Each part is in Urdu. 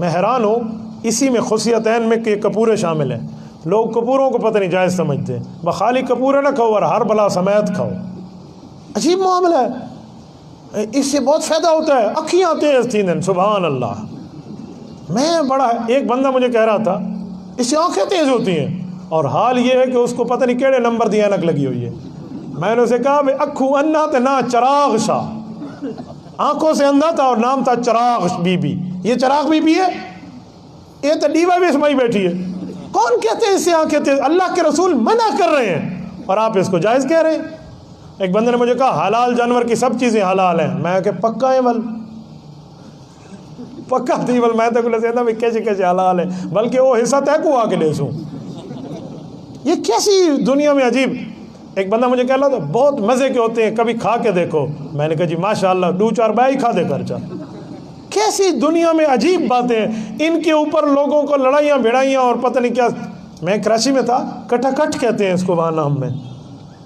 میں حیران ہوں اسی میں خصیتین میں کہ کپورے شامل ہیں. لوگ کپوروں کو پتہ نہیں جائز سمجھتے ہیں. بخالی کپورے نہ کھاؤ اور ہر بلا سمیت کھاؤ. عجیب معاملہ ہے. اس سے بہت فائدہ ہوتا ہے. اکھیاں تیز تھیں سبحان اللہ. میں بڑا ایک بندہ مجھے کہہ رہا تھا اس سے آنکھیں تیز ہوتی ہیں اور حال یہ ہے کہ اس کو پتہ نہیں کیڑے نمبر دی اینک لگی ہوئی ہے. میں نے اسے کہا اکھو انا تے نا چراغ شاہ. آنکھوں سے اندھا تھا اور نام تھا چراغ بی بی. یہ چراغ بی بی ہے؟ یہ تو ڈیوا بھی سمائی بیٹھی ہے. کون کہتے ہیں اس سے آنکھیں تیز؟ اللہ کے رسول منع کر رہے ہیں اور آپ اس کو جائز کہہ رہے ہیں. ایک بندے نے مجھے کہا حلال جانور کی سب چیزیں حلال ہیں. میں کہ پکا ہے ول پکا تھی ول میں تو کہتا میں کیسے کیسے حلال ہے بلکہ وہ حصہ طے کو آ کے لے سوں. یہ کیسی دنیا میں عجیب. ایک بندہ مجھے کہہ رہا تھا بہت مزے کے ہوتے ہیں کبھی کھا کے دیکھو. میں نے کہا جی ماشاءاللہ 2-4 بائی کھا دے کر چا. کیسی دنیا میں عجیب باتیں. ان کے اوپر لوگوں کو لڑائیاں بھڑائیاں اور پتہ نہیں کیا. میں کراچی میں تھا کٹا کٹ کہتے ہیں اس کو وہاں نام میں.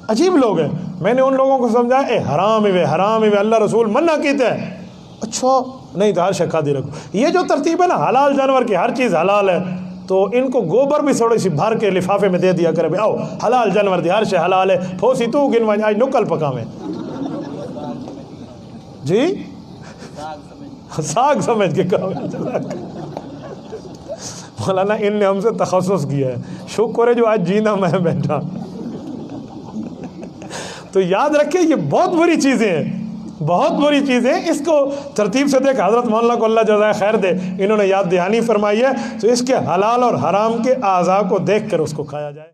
عجیب لوگ ہیں. میں نے ان لوگوں کو سمجھایا اے حرام ہے حرام ہے اللہ رسول منع کیتے ہیں. اچھا نہیں تو ہر شے کھا دی رکھو. یہ جو ترتیب ہے نا حلال جانور کی ہر چیز حلال ہے تو ان کو گوبر بھی تھوڑی سی بھر کے لفافے میں دے دیا کرے بھی آؤ حلال جانور دی ہر شے حلال ہے. پھوسی تو گنوائیں آج نکل پکاویں. جی ساگ سمجھ کے کہا. مولانا ان نے ہم سے تخصص کیا ہے. شکر ہے جو آج جینا میں بیٹھا. تو یاد رکھیں یہ بہت بری چیزیں ہیں بہت بری چیزیں. اس کو ترتیب سے دیکھ حضرت مولانا کو اللہ جزائے خیر دے انہوں نے یاد دہانی فرمائی ہے. تو اس کے حلال اور حرام کے اعضاء کو دیکھ کر اس کو کھایا جائے.